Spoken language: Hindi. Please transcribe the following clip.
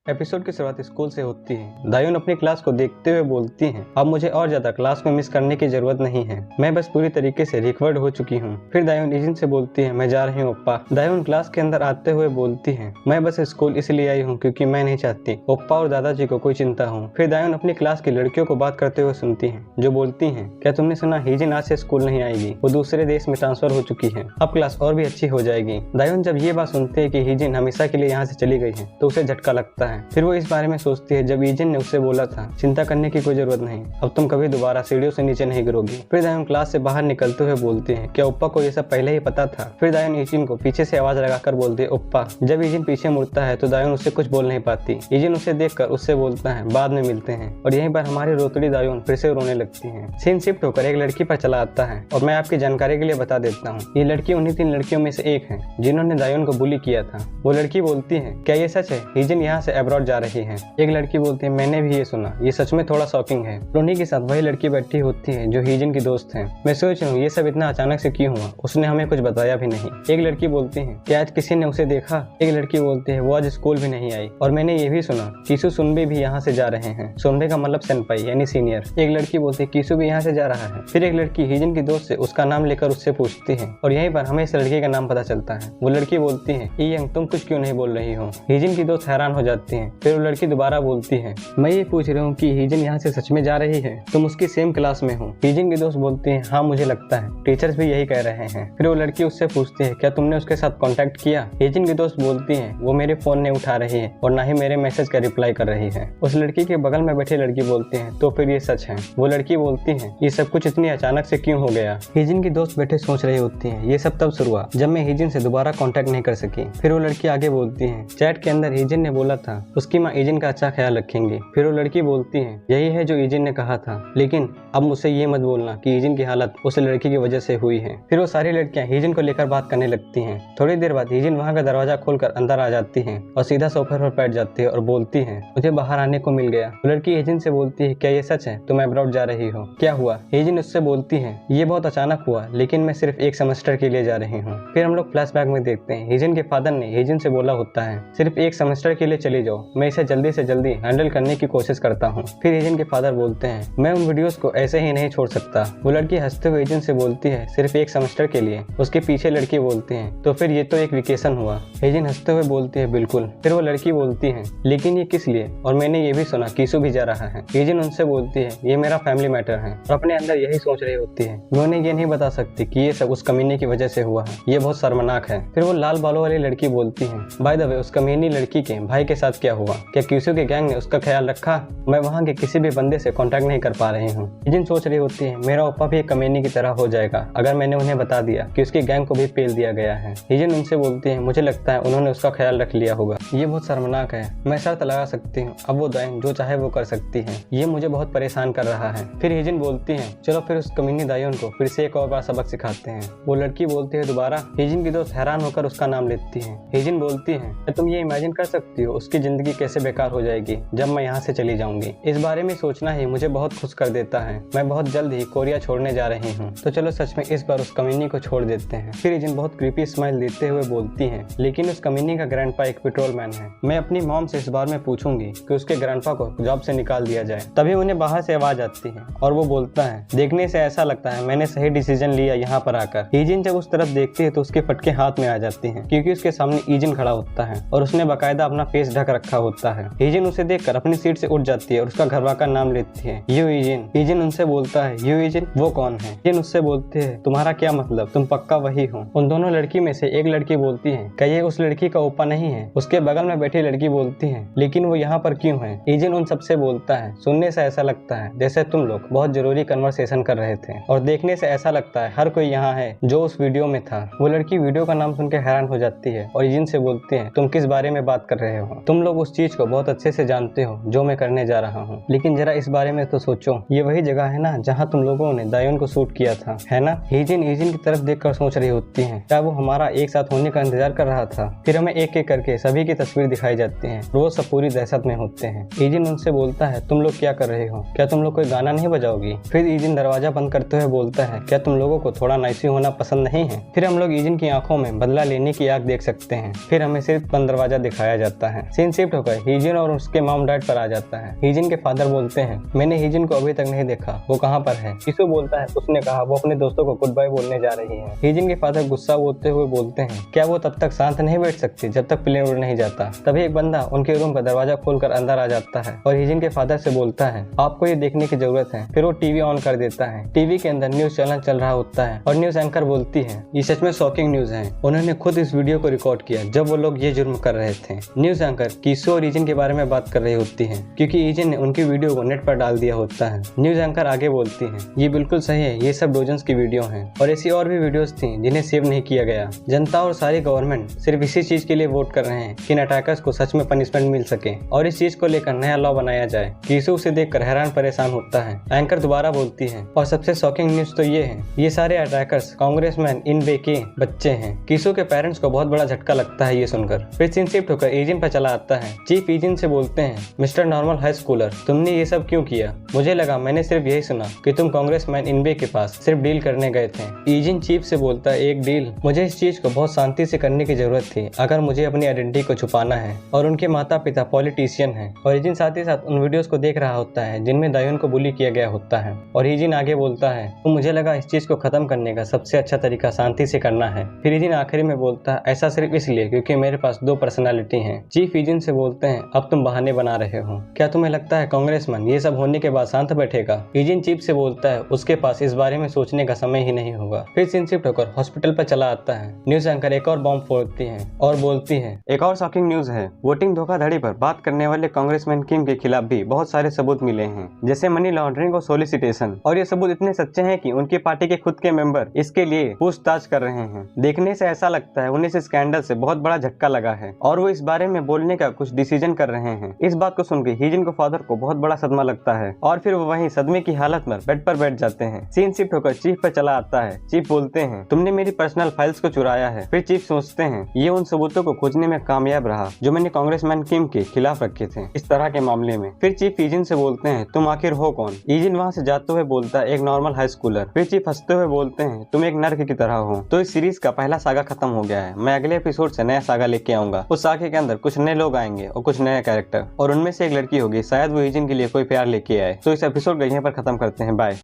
एपिसोड की शुरुआत स्कूल से होती है। दायून अपनी क्लास को देखते हुए बोलती हैं, अब मुझे और ज्यादा क्लास में मिस करने की जरूरत नहीं है, मैं बस पूरी तरीके से रिकवर्ड हो चुकी हूँ। फिर दायून ईजिन से बोलती है, मैं जा रही हूँ ओप्पा। दायून क्लास के अंदर आते हुए बोलती है, मैं बस स्कूल इसलिए आई हूँ क्योंकि मैं नहीं चाहती ओप्पा और दादाजी को कोई चिंता हो। फिर दायून अपनी क्लास की लड़कियों को बात करते हुए सुनती है, जो बोलती है, क्या तुमने सुना हीजिन आज से स्कूल नहीं आएगी, वो दूसरे देश में ट्रांसफर हो चुकी है, अब क्लास और भी अच्छी हो जाएगी। दायून जब ये बात सुनते है कि हीजिन हमेशा के लिए यहाँ से चली गई है तो उसे झटका लगता है। फिर वो इस बारे में सोचती है जब ईजिन ने उससे बोला था चिंता करने की कोई जरूरत नहीं, अब तुम कभी दोबारा सीढ़ियों से नीचे नहीं गिरोगी। फिर दायून क्लास से बाहर निकलते हुए बोलती है, क्या ओप्पा को ये सब पहले ही पता था। फिर दायून ईजिन को पीछे से आवाज लगाकर बोलती है, ओप्पा। जब ईजिन पीछे मुड़ता है तो दायून उससे कुछ बोल नहीं पाती। ईजिन उसे देखकर उससे बोलता है, बाद में मिलते हैं। और यहीं पर हमारी रोतड़ी दायून फिर से रोने लगती है। सीन शिफ्ट होकर एक लड़की पर चला आता है और मैं आपकी जानकारी के लिए बता देता हूँ, ये लड़की उन्हीं 3 लड़कियों में से एक है जिन्होंने दायून को बुली किया था। वो लड़की बोलती है, क्या ये सच है, हीजिन यहाँ से अब्रॉड जा रही है। एक लड़की बोलती है, मैंने भी ये सुना, ये सच में थोड़ा शॉकिंग है। रोनी के साथ वही लड़की बैठी होती है जो हीजिन की दोस्त है। मैं सोच रही हूँ ये सब इतना अचानक से क्यों हुआ, उसने हमें कुछ बताया भी नहीं। एक लड़की बोलती है, क्या आज किसी ने उसे देखा। एक लड़की बोलती है, वो आज स्कूल भी नहीं आई। और मैंने ये भी सुना कीसू सुनबे भी यहाँ से जा रहे हैं। सुनबे का मतलब सेनपाई यानी सीनियर। एक लड़की बोलती है, कीसू भी यहाँ से जा रहा है। फिर एक लड़की हीजिन की दोस्त से उसका नाम लेकर उससे पूछती है और यहीं पर हमें इस लड़की का नाम पता चलता है। वो लड़की बोलती है, ईयंग तुम कुछ क्यों नहीं बोल रही हो। हीजिन की दोस्त हैरान हो जाती है। फिर वो लड़की दोबारा बोलती है, मैं ये पूछ रही हूँ कि हीजिन यहाँ से सच में जा रही है, तुम उसकी सेम क्लास में हो। हीजिन की दोस्त बोलती है, हाँ मुझे लगता है, टीचर्स भी यही कह रहे हैं। फिर वो लड़की उससे पूछती है, क्या तुमने उसके साथ कांटेक्ट किया। हीजिन की दोस्त बोलती है, वो मेरे फोन नहीं उठा रही है और ना ही मेरे मैसेज का रिप्लाई कर रही है। उस लड़की के बगल में बैठी लड़की बोलती है, तो फिर ये सच है। वो लड़की बोलती है, ये सब कुछ इतनी अचानक से क्यों हो गया। हीजिन की दोस्त बैठे सोच रही होती है, ये सब तब शुरू हुआ जब मैं हीजिन से दोबारा कांटेक्ट नहीं कर सकी। फिर वो लड़की आगे बोलती है, चैट के अंदर हीजिन ने बोला था उसकी माँ ईजिन का अच्छा ख्याल रखेंगी। फिर वो लड़की बोलती है, यही है जो ईजिन ने कहा था, लेकिन अब मुझसे ये मत बोलना कि ईजिन की हालत उस लड़की की वजह से हुई है। फिर वो सारी लड़कियां हीजिन को लेकर बात करने लगती हैं। थोड़ी देर बाद हीजिन वहां का दरवाजा खोलकर अंदर आ जाती है और सीधा सोफे पर बैठ जाती है और बोलती है, मुझे बाहर आने को मिल गया। वो लड़की हीजिन से बोलती है, क्या ये सच है, तुम अब्रॉड जा रही हो, क्या हुआ। हीजिन उससे बोलती है, ये बहुत अचानक हुआ, लेकिन मैं सिर्फ 1 सेमेस्टर के लिए जा रही हूँ। फिर हम लोग फ्लैशबैक में देखते हैं हीजिन के फादर ने हीजिन से बोला होता है, सिर्फ 1 सेमेस्टर के लिए चली जाओ, मैं इसे जल्दी से जल्दी हैंडल करने की कोशिश करता हूँ। फिर हीजिन के फादर बोलते हैं, मैं उन वीडियोस को ऐसे ही नहीं छोड़ सकता। वो लड़की हंसते हुए हीजिन से बोलती है, सिर्फ 1 सेमेस्टर के लिए। उसके पीछे लड़की बोलती है, तो फिर ये तो एक वेकेशन हुआ। हीजिन हंसते हुए बोलती है, बिल्कुल। फिर वो लड़की बोलती है, लेकिन ये किस लिए, और मैंने ये भी सुना कीसू भी जा रहा है। हीजिन उनसे बोलती है, ये मेरा फैमिली मैटर है, और अपने अंदर यही सोच रही होती है, मैं उन्हें ये नहीं बता सकती कि ये सब उस कमीने की वजह से हुआ है, ये बहुत शर्मनाक है। फिर वो लाल बालों वाली लड़की बोलती है, बाय द वे उस कमीनी लड़की के भाई के साथ क्या हुआ, क्या कीसू के गैंग ने उसका ख्याल रखा। मैं वहाँ के किसी भी बंदे से कांटेक्ट नहीं कर पा रही हूँ। हीजिन सोच रही होती है, मेरा ओप्पा भी एक कमीनी की तरह हो जाएगा अगर मैंने उन्हें बता दिया कि उसकी गैंग को भी पेल दिया गया है। हीजिन उनसे बोलती है, मुझे लगता है उन्होंने उसका ख्याल रख लिया होगा, ये बहुत शर्मनाक है, मैं शर्त लगा सकती हूँ, अब वो दायून जो चाहे वो कर सकती है, ये मुझे बहुत परेशान कर रहा है। फिर हीजिन बोलती है, चलो फिर उस कमीनी दायून को फिर से एक और बार सबक सिखाते हैं। वो लड़की बोलती है दोबारा। हीजिन की दोस्त हैरान होकर उसका नाम लेती है। हीजिन बोलती है, तुम ये इमेजिन कर सकती हो उसकी जिंदगी कैसे बेकार हो जाएगी जब मैं यहाँ से चली जाऊंगी। इस बारे में सोचना ही मुझे बहुत खुश कर देता है, मैं बहुत जल्द ही कोरिया छोड़ने जा रही हूँ, तो चलो सच में इस बार उस कमीनी को छोड़ देते हैं। फिर हीजिन बहुत क्रीपी स्माइल देते हुए बोलती है, लेकिन उस कमीनी का ग्रैंडपा एक पेट्रोलमैन है, मैं अपनी मॉम से इस बार में पूछूंगी कि उसके ग्रैंडपा को जॉब से निकाल दिया जाए। तभी उन्हें बाहर से आवाज आती है और वो बोलता है, देखने से ऐसा लगता है मैंने सही डिसीजन लिया यहाँ पर आकर। हीजिन जब उस तरफ देखती है तो उसके फटके हाथ में आ जाती है, क्योंकि उसके सामने ईजिन खड़ा होता है और उसने बाकायदा अपना फेस ढक रखा होता है। हीजिन उसे देखकर अपनी सीट से उठ जाती है और उसका घरवा का नाम लेती है, यू ईजिन। ईजिन उनसे बोलता है, यू ईजिन वो कौन है। ईजिन उससे बोलते है, तुम्हारा क्या मतलब, तुम पक्का वही हो। उन दोनों लड़की में से एक लड़की बोलती है, क्या ये उस लड़की का ओप्पा नहीं है। उसके बगल में बैठी लड़की बोलती है, लेकिन वो यहाँ पर क्यों है। ईजिन उन सबसे बोलता है, सुनने से ऐसा लगता है जैसे तुम लोग बहुत जरूरी कन्वर्सेशन कर रहे थे, और देखने से ऐसा लगता है हर कोई यहाँ है जो उस वीडियो में था। वो लड़की वीडियो का नाम सुनकर हैरान हो जाती है और ईजिन से बोलती है, तुम किस बारे में बात कर रहे हो, तुम लोग उस चीज को बहुत अच्छे से जानते हो जो मैं करने जा रहा हूँ, लेकिन जरा इस बारे में तो सोचो, ये वही जगह है ना जहाँ तुम लोगों ने दायून को शूट किया था, है ना। हीजिन ईजिन की तरफ देखकर सोच रही होती है, क्या वो हमारा एक साथ होने का इंतजार कर रहा था। फिर हमें एक एक करके सभी की तस्वीर दिखाई जाती है, वो सब पूरी दहशत में होते हैं। ईजिन उनसे बोलता है, तुम लोग क्या कर रहे हो, क्या तुम लोग कोई गाना नहीं बजाओगी। फिर ईजिन दरवाजा बंद करते हुए बोलता है, क्या तुम लोगों को थोड़ा नाइसी होना पसंद नहीं है। फिर हम लोग ईजिन की आंखों में बदला लेने की आग देख सकते हैं। फिर हमें सिर्फ बंद दरवाजा दिखाया जाता है। सीन शिफ्ट होकर हीजिन और उसके मॉम डैड पर आ जाता है। हीजिन के फादर बोलते हैं मैंने हीजिन को अभी तक नहीं देखा, वो कहाँ पर है। कीसू बोलता है उसने कहा वो अपने दोस्तों को गुड बाय बोलने जा रही है। हीजिन के फादर गुस्सा होते हुए बोलते हैं क्या वो तब तक शांत नहीं बैठ सकती जब तक प्लेन उड़ नहीं जाता। तभी एक बंदा उनके रूम का दरवाजा खोलकर अंदर आ जाता है और हीजिन के फादर से बोलता है आपको ये देखने की जरूरत है। फिर वो टीवी ऑन कर देता है। टीवी के अंदर न्यूज चैनल चल रहा होता है और न्यूज एंकर बोलती है ये सच में शॉकिंग न्यूज है। उन्होंने खुद इस वीडियो को रिकॉर्ड किया जब वो लोग ये जुर्म कर रहे थे। न्यूज एंकर कीसू और ईजिन के बारे में बात कर रही होती है क्योंकि ईजिन ने उनकी वीडियो को नेट पर डाल दिया होता है। न्यूज एंकर आगे बोलती है ये बिल्कुल सही है, ये सब डोजन्स की वीडियो हैं और ऐसी और भी वीडियोस थी जिन्हें सेव नहीं किया गया। जनता और सारी गवर्नमेंट सिर्फ इसी चीज के लिए वोट कर रहे हैं कि इन अटैकर्स को सच में पनिशमेंट मिल सके और इस चीज को लेकर नया लॉ बनाया जाए। कीसू उसे देखकर हैरान परेशान होता है। एंकर दोबारा बोलती है और सबसे शॉकिंग न्यूज तो ये है ये सारे अटैकर्स कांग्रेसमैन इनबे के बच्चे हैं। कीसू के पेरेंट्स को बहुत बड़ा झटका लगता है ये सुनकर। फिर सीन शिफ्ट होकर ईजिन पर चला आता है। चीफ ईजिन से बोलते हैं मिस्टर नॉर्मल हाई स्कूलर तुमने ये सब क्यों किया? मुझे लगा मैंने सिर्फ यही सुना कि तुम कांग्रेसमैन इनबे के पास सिर्फ डील करने गए थे। ईजिन चीफ से बोलता है एक डील? मुझे इस चीज को बहुत शांति से करने की जरूरत थी अगर मुझे अपनी आइडेंटिटी को छुपाना है और उनके माता पिता पॉलिटिशियन हैं। और ईजिन साथ ही साथ उन वीडियोस को देख रहा होता है जिनमें दायून को बुली किया गया होता है। और ईजिन आगे बोलता है तो मुझे लगा इस चीज को खत्म करने का सबसे अच्छा तरीका शांति से करना है। फिर ईजिन आखिरी में बोलता है ऐसा सिर्फ इसलिए क्योंकि मेरे पास 2 पर्सनालिटी हैं। चीफ ईजिन से बोलते हैं अब तुम बहाने बना रहे हो, क्या तुम्हें लगता है कांग्रेसमैन ये सब होने के बाद शांत बैठेगा? ईजिन चीफ से बोलता है उसके पास इस बारे में सोचने का समय ही नहीं होगा। फिर सीन शिफ्ट होकर हॉस्पिटल पर चला आता है। न्यूज एंकर एक और बॉम्ब फोड़ती है और बोलती है एक और शॉकिंग न्यूज है, वोटिंग धोखाधड़ी पर बात करने वाले कांग्रेसमैन किम के खिलाफ भी बहुत सारे सबूत मिले हैं जैसे मनी लॉन्ड्रिंग और सोलिसिटेशन। और ये सबूत इतने सच्चे हैं कि उनकी पार्टी के खुद के मेंबर इसके लिए पूछताछ कर रहे हैं। देखने से ऐसा लगता है उन्हें इस स्कैंडल से बहुत बड़ा झटका लगा है और वो इस बारे में बोलने का कुछ डिसीजन कर रहे हैं। इस बात को सुनकर हीजिन को फादर को बहुत बड़ा सदमा लगता है और फिर वो वहीं सदमे की हालत में बेड पर बैठ जाते हैं। सीन शिफ्ट होकर चीफ पर चला आता है। चीफ बोलते हैं तुमने मेरी पर्सनल फाइल्स को चुराया है। फिर चीफ सोचते हैं ये उन सबूतों को खोजने में कामयाब रहा जो मैंने कांग्रेसमैन किम के खिलाफ रखे थे इस तरह के मामले में। फिर चीफ ईजिन से बोलते हैं तुम आखिर हो कौन? ईजिन वहाँ से जाते हुए बोलता है एक नॉर्मल हाई स्कूलर। फिर चीफ हंसते हुए बोलते हैं तुम एक नर्क की तरह हो। तो इस सीरीज का पहला सागा खत्म हो गया है। मैं अगले एपिसोड से नया सागा लेके आऊंगा। उस सागे के अंदर कुछ नए लोग आएंगे और कुछ नए कैरेक्टर और उनमें से एक लड़की होगी, शायद वो ईजिन के लिए कोई प्यार लेके आए। तो इस एपिसोड को यहीं पर खत्म करते हैं। बाय।